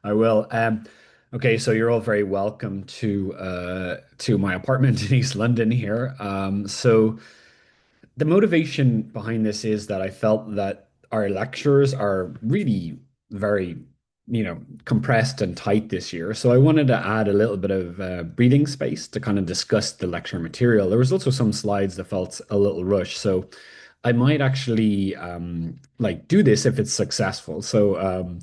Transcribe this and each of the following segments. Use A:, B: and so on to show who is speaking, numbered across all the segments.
A: I will. Okay, so you're all very welcome to my apartment in East London here. So the motivation behind this is that I felt that our lectures are really very, compressed and tight this year. So I wanted to add a little bit of breathing space to kind of discuss the lecture material. There was also some slides that felt a little rushed. So I might actually like do this if it's successful. So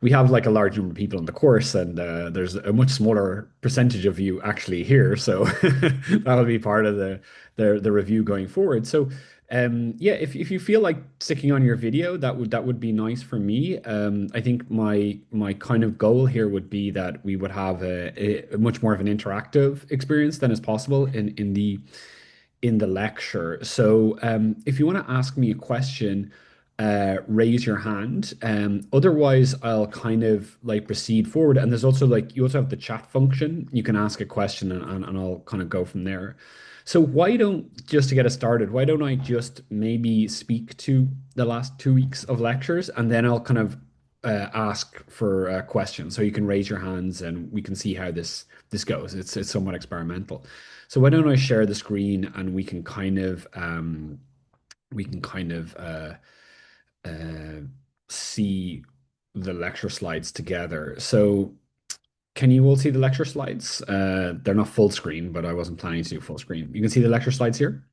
A: we have like a large number of people in the course, and there's a much smaller percentage of you actually here. So that'll be part of the review going forward. So yeah, if you feel like sticking on your video, that would be nice for me. I think my kind of goal here would be that we would have a much more of an interactive experience than is possible in the lecture. So if you want to ask me a question, raise your hand. Otherwise, I'll kind of like proceed forward. And there's also like you also have the chat function. You can ask a question and I'll kind of go from there. So why don't just to get us started, why don't I just maybe speak to the last 2 weeks of lectures and then I'll kind of ask for questions. So you can raise your hands and we can see how this goes. It's somewhat experimental. So why don't I share the screen and we can kind of uh, see the lecture slides together. So can you all see the lecture slides? They're not full screen, but I wasn't planning to do full screen. You can see the lecture slides here?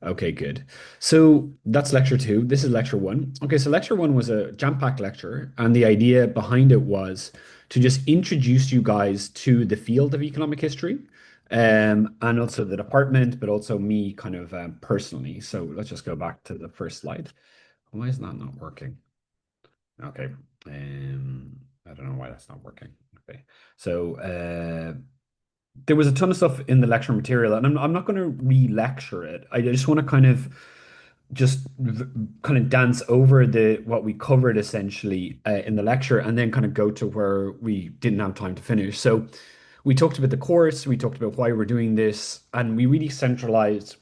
A: Okay, good. So that's lecture two. This is lecture one. Okay, so lecture one was a jam-packed lecture, and the idea behind it was to just introduce you guys to the field of economic history, and also the department, but also me kind of personally. So let's just go back to the first slide. Why is that not working? Okay. I don't know why that's not working. Okay. So there was a ton of stuff in the lecture material, and I'm not going to re-lecture it. I just want to kind of dance over the what we covered essentially in the lecture, and then kind of go to where we didn't have time to finish. So we talked about the course, we talked about why we're doing this, and we really centralized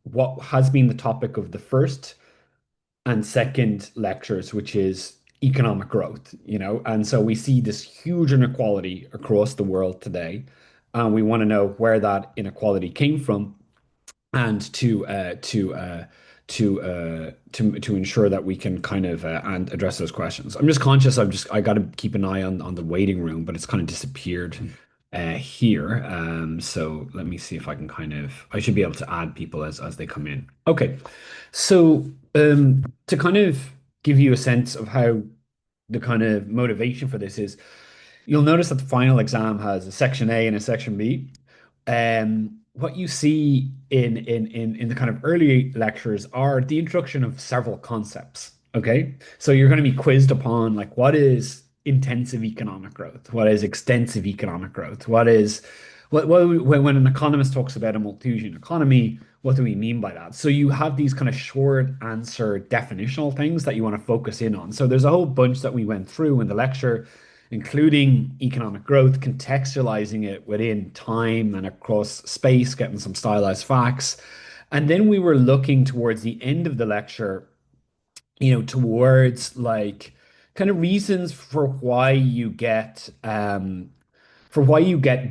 A: what has been the topic of the first and second lectures, which is economic growth, and so we see this huge inequality across the world today, and we want to know where that inequality came from, and to ensure that we can kind of and address those questions. I'm just conscious. I got to keep an eye on the waiting room, but it's kind of disappeared here. So let me see if I can I should be able to add people as they come in. Okay. So, to kind of give you a sense of how the kind of motivation for this is, you'll notice that the final exam has a section A and a section B. What you see in the kind of early lectures are the introduction of several concepts. Okay, so you're going to be quizzed upon like what is intensive economic growth, what is extensive economic growth, when an economist talks about a Malthusian economy, what do we mean by that? So you have these kind of short answer definitional things that you want to focus in on. So there's a whole bunch that we went through in the lecture, including economic growth, contextualizing it within time and across space, getting some stylized facts. And then we were looking towards the end of the lecture, towards like kind of reasons for why you get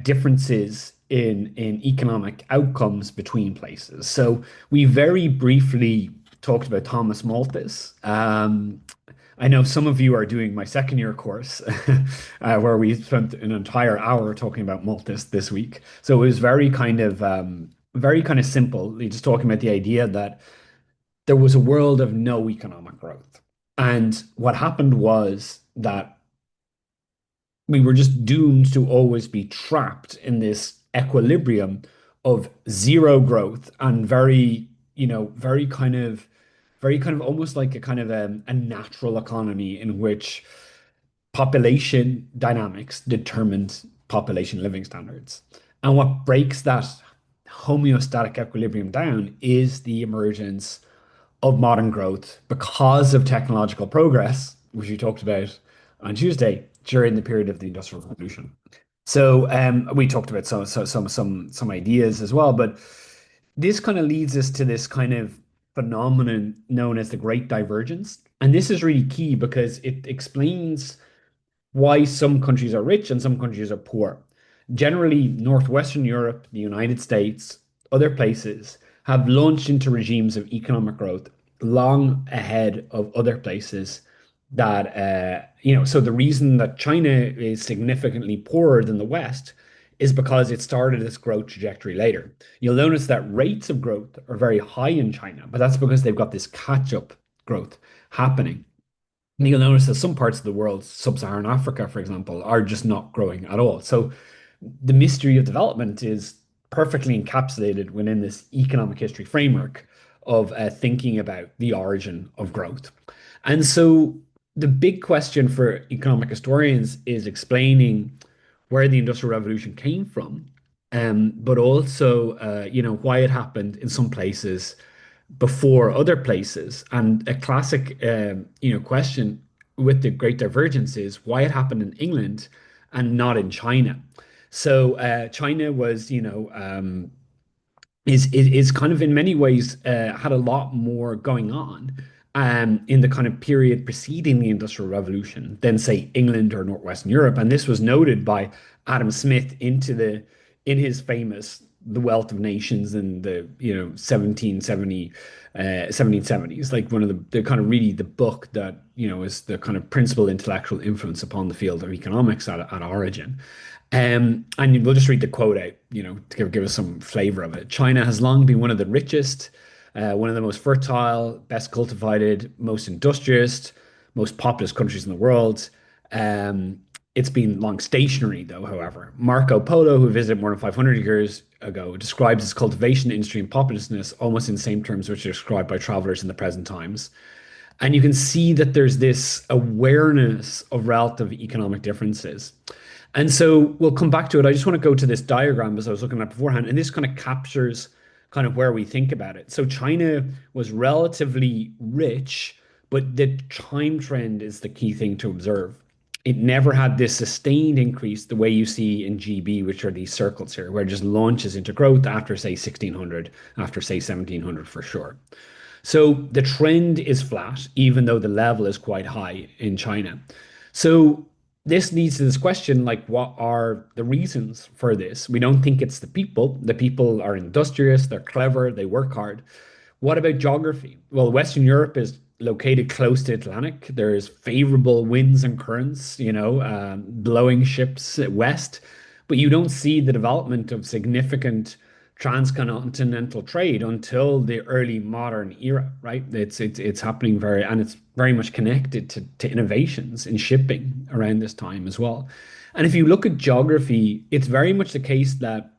A: differences in economic outcomes between places. So we very briefly talked about Thomas Malthus. I know some of you are doing my second year course, where we spent an entire hour talking about Malthus this week. So it was very kind of simple. Just talking about the idea that there was a world of no economic growth. And what happened was that we were just doomed to always be trapped in this equilibrium of zero growth and very kind of almost like a kind of a natural economy in which population dynamics determined population living standards. And what breaks that homeostatic equilibrium down is the emergence of modern growth because of technological progress, which we talked about on Tuesday during the period of the Industrial Revolution. So we talked about some ideas as well, but this kind of leads us to this kind of phenomenon known as the Great Divergence, and this is really key because it explains why some countries are rich and some countries are poor. Generally, Northwestern Europe, the United States, other places have launched into regimes of economic growth long ahead of other places that, so the reason that China is significantly poorer than the West is because it started its growth trajectory later. You'll notice that rates of growth are very high in China, but that's because they've got this catch-up growth happening. And you'll notice that some parts of the world, sub-Saharan Africa, for example, are just not growing at all. So the mystery of development is perfectly encapsulated within this economic history framework of thinking about the origin of growth. And so the big question for economic historians is explaining where the Industrial Revolution came from, but also, why it happened in some places before other places. And a classic, question with the Great Divergence is why it happened in England and not in China. So China was, is kind of in many ways had a lot more going on in the kind of period preceding the Industrial Revolution than say England or Northwestern Europe, and this was noted by Adam Smith in his famous The Wealth of Nations in the 1770s, like one of the kind of really the book that is the kind of principal intellectual influence upon the field of economics at origin. And we'll just read the quote out, to give us some flavor of it. China has long been one of the richest, one of the most fertile, best cultivated, most industrious, most populous countries in the world. It's been long stationary, though, however. Marco Polo, who visited more than 500 years ago, describes its cultivation industry and populousness almost in the same terms which are described by travelers in the present times. And you can see that there's this awareness of relative economic differences. And so we'll come back to it. I just want to go to this diagram as I was looking at beforehand, and this kind of captures kind of where we think about it. So China was relatively rich, but the time trend is the key thing to observe. It never had this sustained increase the way you see in GB, which are these circles here, where it just launches into growth after, say, 1600, after, say, 1700 for sure. So the trend is flat, even though the level is quite high in China. So this leads to this question, like, what are the reasons for this? We don't think it's the people. The people are industrious, they're clever, they work hard. What about geography? Well, Western Europe is located close to Atlantic. There's favorable winds and currents, blowing ships west, but you don't see the development of significant transcontinental trade until the early modern era, right? It's happening and it's very much connected to innovations in shipping around this time as well. And if you look at geography, it's very much the case that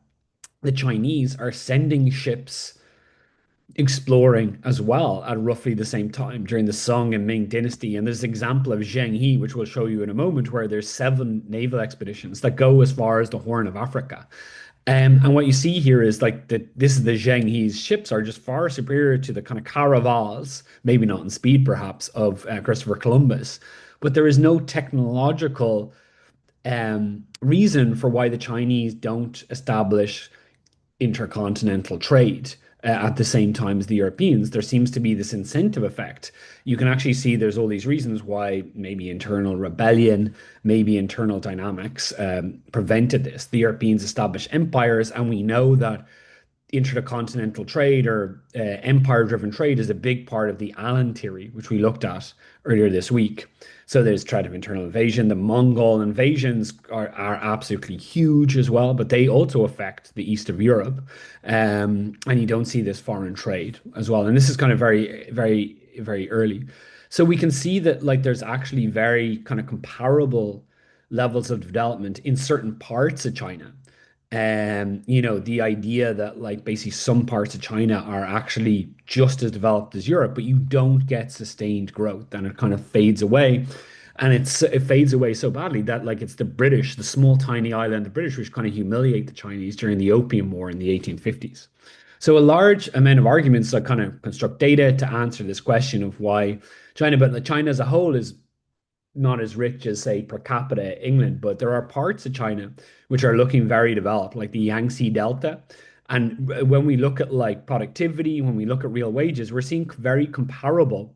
A: the Chinese are sending ships exploring as well at roughly the same time during the Song and Ming dynasty. And there's an example of Zheng He, which we'll show you in a moment, where there's 7 naval expeditions that go as far as the Horn of Africa. And what you see here is like that this is the Zheng He's ships are just far superior to the kind of caravels, maybe not in speed perhaps, of Christopher Columbus. But there is no technological reason for why the Chinese don't establish intercontinental trade at the same time as the Europeans. There seems to be this incentive effect. You can actually see there's all these reasons why maybe internal rebellion, maybe internal dynamics prevented this. The Europeans established empires, and we know that intercontinental trade or empire-driven trade is a big part of the Allen theory, which we looked at earlier this week. So there's threat of internal invasion. The Mongol invasions are absolutely huge as well, but they also affect the east of Europe. And you don't see this foreign trade as well. And this is kind of very, very, very early. So we can see that like there's actually very kind of comparable levels of development in certain parts of China. The idea that like basically some parts of China are actually just as developed as Europe, but you don't get sustained growth and it kind of fades away. And it fades away so badly that like it's the British, the small tiny island, the British, which kind of humiliate the Chinese during the Opium War in the 1850s. So a large amount of arguments that kind of construct data to answer this question of why China, but like China as a whole is not as rich as, say, per capita England, but there are parts of China which are looking very developed, like the Yangtze Delta. And when we look at like productivity, when we look at real wages, we're seeing very comparable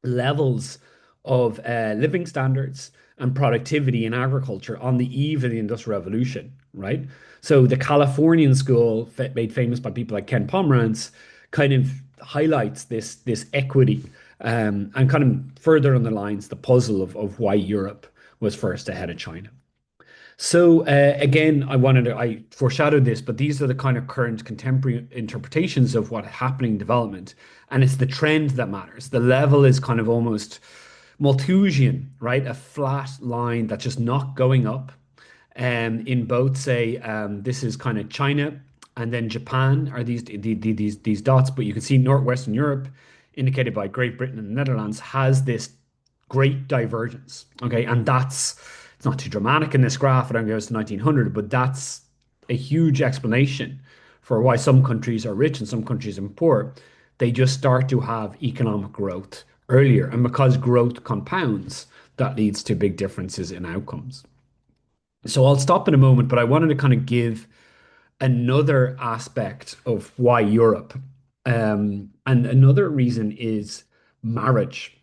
A: levels of living standards and productivity in agriculture on the eve of the Industrial Revolution, right? So the Californian school, made famous by people like Ken Pomerantz, kind of highlights this equity and kind of further underlines the puzzle of why Europe was first ahead of China. So again, I foreshadowed this, but these are the kind of current contemporary interpretations of what happening in development, and it's the trend that matters. The level is kind of almost Malthusian, right? A flat line that's just not going up. In both, say, this is kind of China and then Japan are these dots, but you can see Northwestern Europe, indicated by Great Britain and the Netherlands, has this great divergence. Okay, and that's it's not too dramatic in this graph. It only goes to 1900, but that's a huge explanation for why some countries are rich and some countries are poor. They just start to have economic growth earlier, and because growth compounds, that leads to big differences in outcomes. So I'll stop in a moment, but I wanted to kind of give another aspect of why Europe. And another reason is marriage.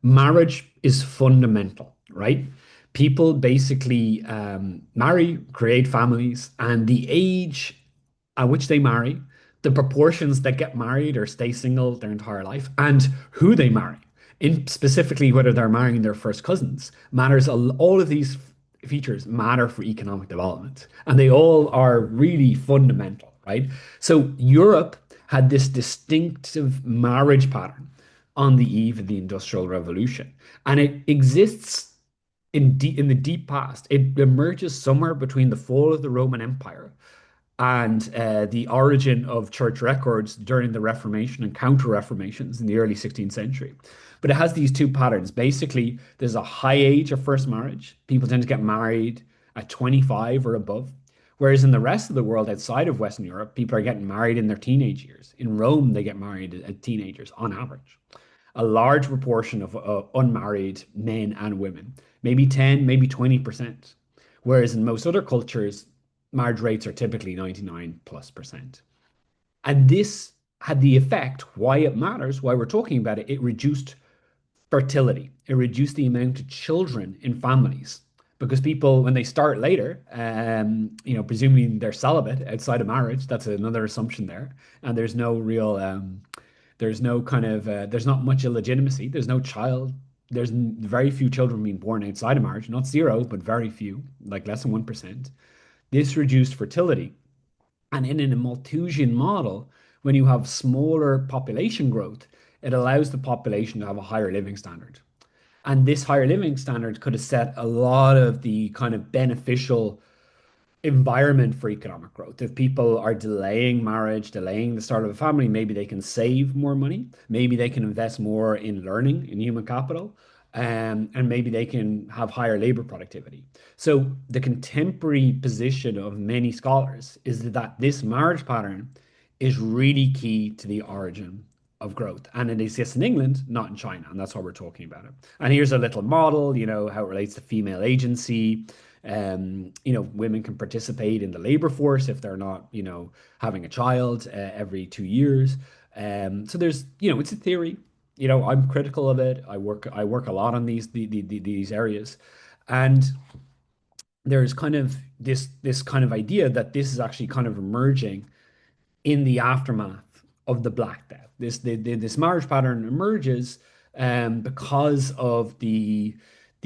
A: Marriage is fundamental, right? People basically marry, create families, and the age at which they marry, the proportions that get married or stay single their entire life, and who they marry, in specifically whether they're marrying their first cousins, matters. All of these features matter for economic development, and they all are really fundamental, right? So Europe had this distinctive marriage pattern on the eve of the Industrial Revolution, and it exists in the deep past. It emerges somewhere between the fall of the Roman Empire and the origin of church records during the Reformation and counter-reformations in the early 16th century. But it has these two patterns. Basically, there's a high age of first marriage. People tend to get married at 25 or above. Whereas in the rest of the world outside of Western Europe, people are getting married in their teenage years. In Rome, they get married as teenagers on average. A large proportion of unmarried men and women, maybe 10, maybe 20%. Whereas in most other cultures, marriage rates are typically 99 plus percent. And this had the effect, why it matters, why we're talking about it, it reduced fertility. It reduced the amount of children in families because people, when they start later, presuming they're celibate outside of marriage, that's another assumption there. And there's no real, there's no kind of, there's not much illegitimacy. There's no child. There's very few children being born outside of marriage, not zero, but very few, like less than 1%. This reduced fertility. And in a Malthusian model, when you have smaller population growth, it allows the population to have a higher living standard. And this higher living standard could have set a lot of the kind of beneficial environment for economic growth. If people are delaying marriage, delaying the start of a family, maybe they can save more money. Maybe they can invest more in learning, in human capital, and maybe they can have higher labor productivity. So the contemporary position of many scholars is that this marriage pattern is really key to the origin of growth. And it exists in England, not in China. And that's why we're talking about it. And here's a little model, how it relates to female agency. Women can participate in the labor force if they're not, having a child every 2 years. So it's a theory. I'm critical of it. I work a lot on these areas, and there's kind of this kind of idea that this is actually kind of emerging in the aftermath of the Black Death. This marriage pattern emerges because of the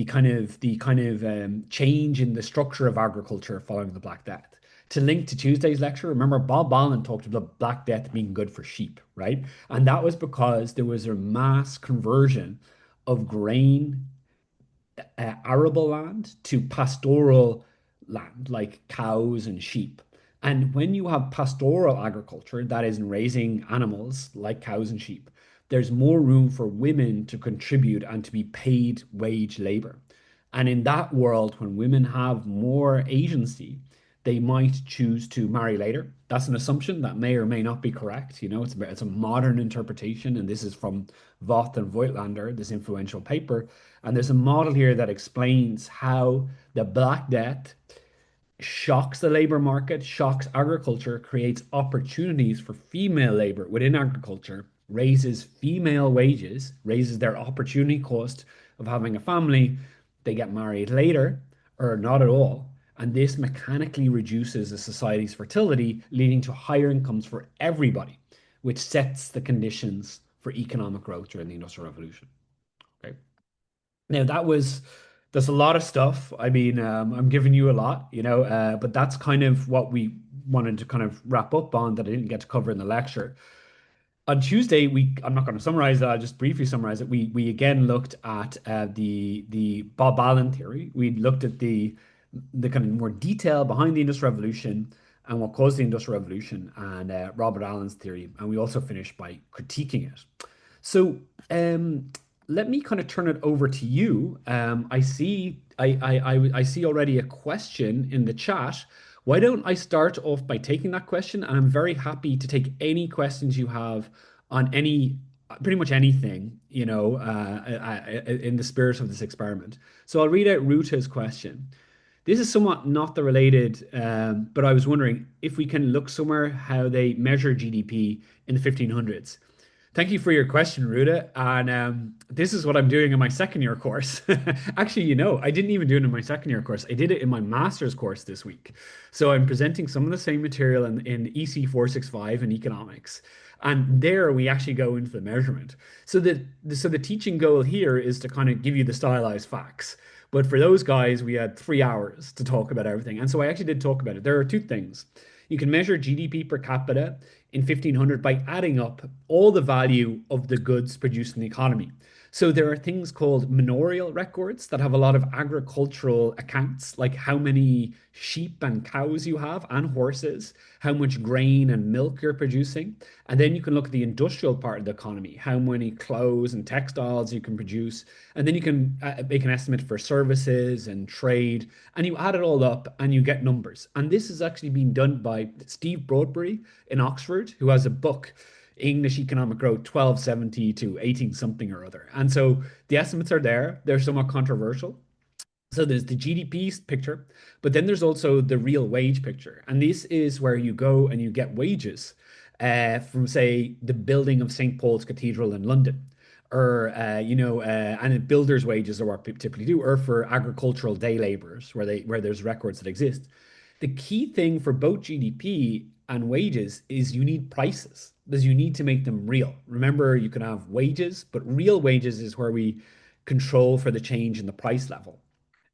A: kind of change in the structure of agriculture following the Black Death. To link to Tuesday's lecture, remember Bob Ballin talked about the Black Death being good for sheep, right? And that was because there was a mass conversion of grain arable land to pastoral land, like cows and sheep. And when you have pastoral agriculture, that is raising animals like cows and sheep, there's more room for women to contribute and to be paid wage labor. And in that world, when women have more agency, they might choose to marry later. That's an assumption that may or may not be correct. It's a modern interpretation, and this is from Voth and Voigtlander, this influential paper. And there's a model here that explains how the Black Death shocks the labor market, shocks agriculture, creates opportunities for female labor within agriculture, raises female wages, raises their opportunity cost of having a family, they get married later or not at all. And this mechanically reduces a society's fertility, leading to higher incomes for everybody, which sets the conditions for economic growth during the Industrial Revolution. Okay. Now there's a lot of stuff. I mean, I'm giving you a lot, but that's kind of what we wanted to kind of wrap up on that I didn't get to cover in the lecture. On Tuesday, I'm not going to summarize that. I'll just briefly summarize it. We again looked at the Bob Allen theory. We looked at the kind of more detail behind the Industrial Revolution and what caused the Industrial Revolution and Robert Allen's theory. And we also finished by critiquing it. So um, let me kind of turn it over to you. I see already a question in the chat. Why don't I start off by taking that question? And I'm very happy to take any questions you have on pretty much anything, in the spirit of this experiment. So I'll read out Ruta's question. This is somewhat not the related, but I was wondering if we can look somewhere how they measure GDP in the 1500s. Thank you for your question, Ruda. And this is what I'm doing in my second year course. Actually, I didn't even do it in my second year course. I did it in my master's course this week. So I'm presenting some of the same material in EC 465 in economics. And there we actually go into the measurement. So the teaching goal here is to kind of give you the stylized facts. But for those guys, we had 3 hours to talk about everything. And so I actually did talk about it. There are two things. You can measure GDP per capita in 1500 by adding up all the value of the goods produced in the economy. So there are things called manorial records that have a lot of agricultural accounts, like how many sheep and cows you have and horses, how much grain and milk you're producing. And then you can look at the industrial part of the economy, how many clothes and textiles you can produce. And then you can make an estimate for services and trade. And you add it all up and you get numbers. And this is actually being done by Steve Broadbury in Oxford, who has a book, English Economic Growth 1270 to 18 something or other. And so the estimates are there. They're somewhat controversial. So there's the GDP picture, but then there's also the real wage picture. And this is where you go and you get wages from, say, the building of St. Paul's Cathedral in London. Or and builders' wages are what people typically do, or for agricultural day laborers, where there's records that exist. The key thing for both GDP and wages is you need prices, because you need to make them real. Remember, you can have wages, but real wages is where we control for the change in the price level.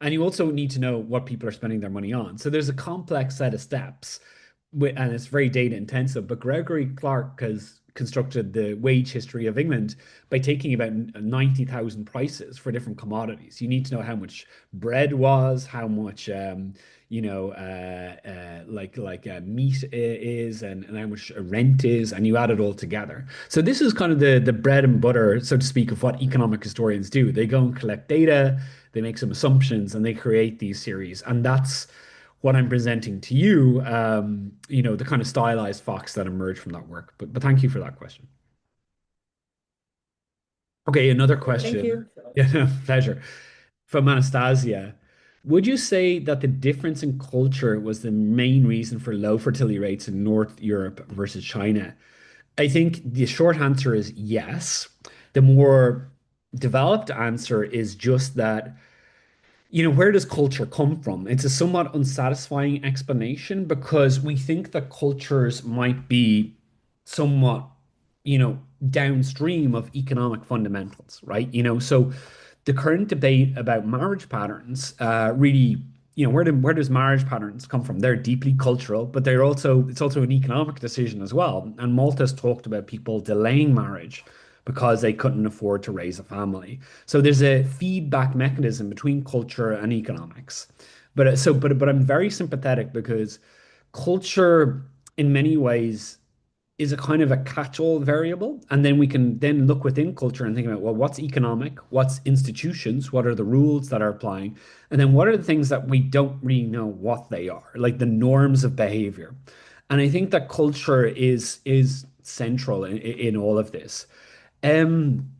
A: And you also need to know what people are spending their money on. So there's a complex set of steps, and it's very data intensive. But Gregory Clark has constructed the wage history of England by taking about 90,000 prices for different commodities. You need to know how much bread was, how much meat is, and how much rent is, and you add it all together. So this is kind of the bread and butter, so to speak, of what economic historians do. They go and collect data, they make some assumptions, and they create these series. And that's what I'm presenting to you, the kind of stylized facts that emerge from that work. But thank you for that question. Okay, another
B: Thank
A: question.
B: you.
A: Yeah, pleasure. From Anastasia. Would you say that the difference in culture was the main reason for low fertility rates in North Europe versus China? I think the short answer is yes. The more developed answer is just that, where does culture come from? It's a somewhat unsatisfying explanation because we think that cultures might be somewhat, downstream of economic fundamentals, right? So the current debate about marriage patterns really, where does marriage patterns come from? They're deeply cultural, but it's also an economic decision as well. And Malthus talked about people delaying marriage because they couldn't afford to raise a family. So there's a feedback mechanism between culture and economics. But I'm very sympathetic because culture in many ways is a kind of a catch-all variable. And then we can then look within culture and think about, well, what's economic? What's institutions? What are the rules that are applying? And then what are the things that we don't really know what they are, like the norms of behavior. And I think that culture is central in all of this. Um,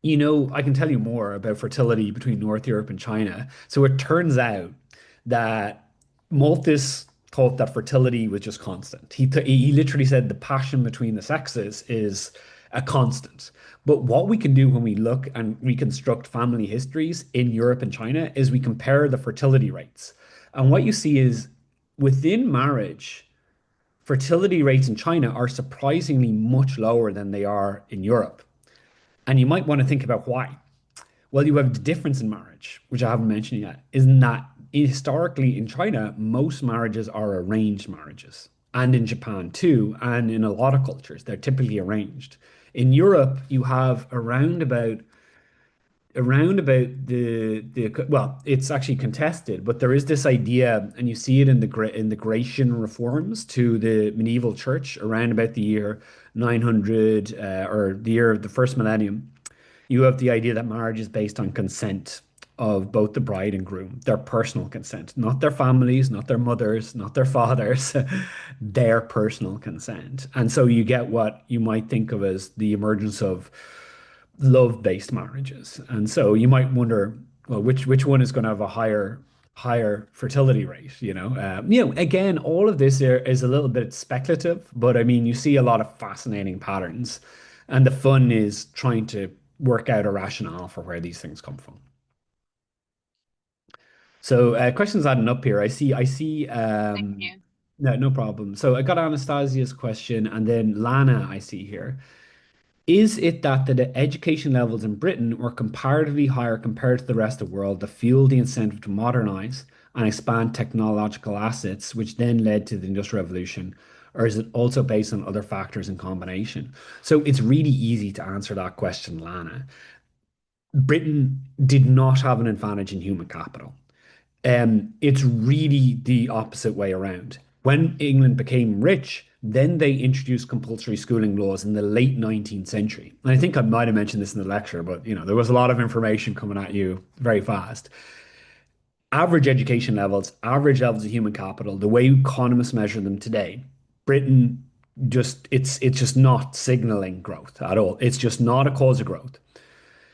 A: I can tell you more about fertility between North Europe and China. So it turns out that Malthus thought that fertility was just constant. He literally said the passion between the sexes is a constant. But what we can do when we look and reconstruct family histories in Europe and China is we compare the fertility rates. And what you see is within marriage, fertility rates in China are surprisingly much lower than they are in Europe. And you might want to think about why. Well, you have the difference in marriage, which I haven't mentioned yet, isn't that historically in China, most marriages are arranged marriages. And in Japan too, and in a lot of cultures, they're typically arranged. In Europe, you have around about the well, it's actually contested, but there is this idea, and you see it in the Grecian reforms to the medieval church around about the year 900 or the year of the first millennium. You have the idea that marriage is based on consent of both the bride and groom, their personal consent, not their families, not their mothers, not their fathers, their personal consent. And so you get what you might think of as the emergence of love-based marriages. And so you might wonder, well, which one is going to have a higher fertility rate? Again, all of this here is a little bit speculative, but I mean, you see a lot of fascinating patterns, and the fun is trying to work out a rationale for where these things come from. So, questions adding up here. I see.
B: Thank you.
A: No, no problem. So I got Anastasia's question, and then Lana, I see here. Is it that the education levels in Britain were comparatively higher compared to the rest of the world that fueled the incentive to modernize and expand technological assets, which then led to the Industrial Revolution? Or is it also based on other factors in combination? So it's really easy to answer that question, Lana. Britain did not have an advantage in human capital. It's really the opposite way around. When England became rich, then they introduced compulsory schooling laws in the late 19th century. And I think I might have mentioned this in the lecture, but there was a lot of information coming at you very fast. Average education levels, average levels of human capital, the way economists measure them today, Britain it's just not signaling growth at all. It's just not a cause of growth.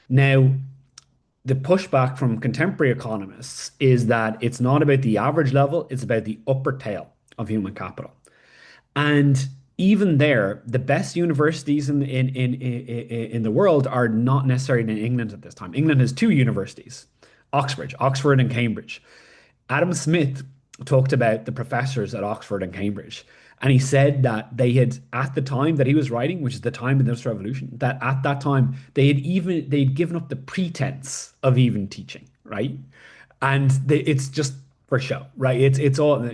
A: Now, the pushback from contemporary economists is that it's not about the average level, it's about the upper tail of human capital. And even there, the best universities in the world are not necessarily in England at this time. England has two universities, Oxford and Cambridge. Adam Smith talked about the professors at Oxford and Cambridge. And he said that they had, at the time that he was writing, which is the time of the Industrial Revolution, that at that time they'd given up the pretense of even teaching, right? And it's just for show, right? It's all,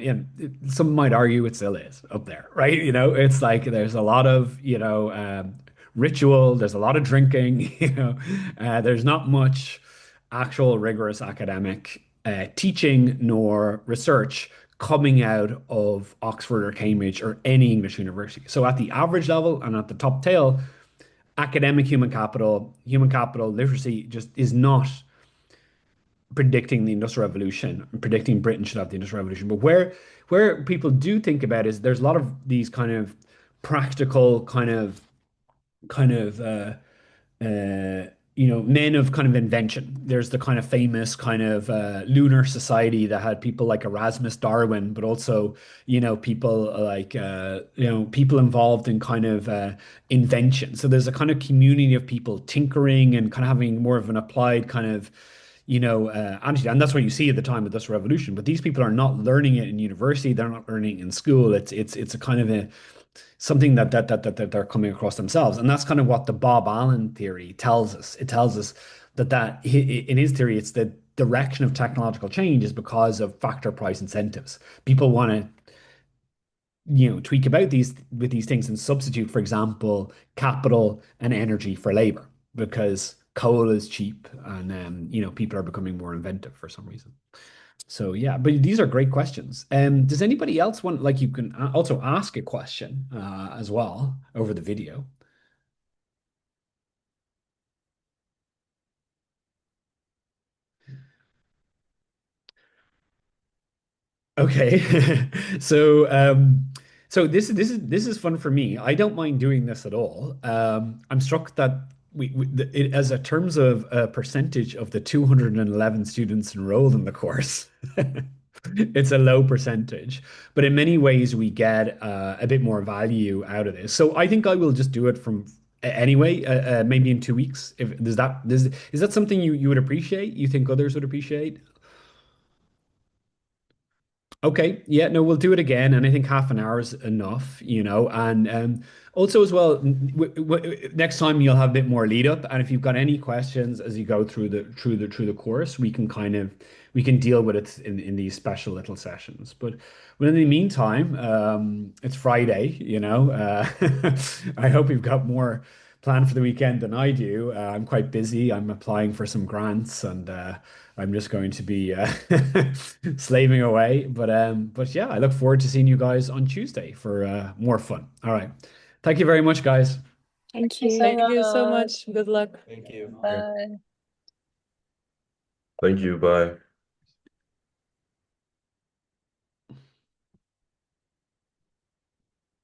A: some might argue it still is up there, right? It's like there's a lot of, ritual, there's a lot of drinking, there's not much actual rigorous academic teaching nor research coming out of Oxford or Cambridge or any English university. So at the average level and at the top tail, academic human capital literacy just is not predicting the Industrial Revolution and predicting Britain should have the Industrial Revolution. But where people do think about is there's a lot of these kind of practical kind of men of kind of invention. There's the kind of famous kind of lunar society that had people like Erasmus Darwin, but also, people like, people involved in kind of invention. So there's a kind of community of people tinkering and kind of having more of an applied kind of, attitude. And that's what you see at the time of this revolution. But these people are not learning it in university. They're not learning it in school. It's a kind of a something that they're coming across themselves. And that's kind of what the Bob Allen theory tells us. It tells us in his theory, it's the direction of technological change is because of factor price incentives. People want to, tweak about these things and substitute, for example, capital and energy for labor because coal is cheap and people are becoming more inventive for some reason. So yeah, but these are great questions. Does anybody else want, like, you can also ask a question as well over the video. Okay. So this is fun for me. I don't mind doing this at all. I'm struck that as a terms of a percentage of the 211 students enrolled in the course, it's a low percentage, but in many ways we get a bit more value out of this. So I think I will just do it from anyway, maybe in 2 weeks. If is that something you would appreciate? You think others would appreciate? Okay, yeah, no, we'll do it again, and I think half an hour is enough, and also as well, next time you'll have a bit more lead up, and if you've got any questions as you go through the course, we can deal with it in these special little sessions. But in the meantime, it's Friday, I hope you've got more planned for the weekend than I do. I'm quite busy. I'm applying for some grants and. I'm just going to be slaving away. But yeah, I look forward to seeing you guys on Tuesday for more fun. All right. Thank you very much, guys.
B: Thank
C: you so
B: you.
D: Thank you so
C: much.
D: much. Good luck.
E: Thank you.
C: Bye.
F: Thank you. Bye.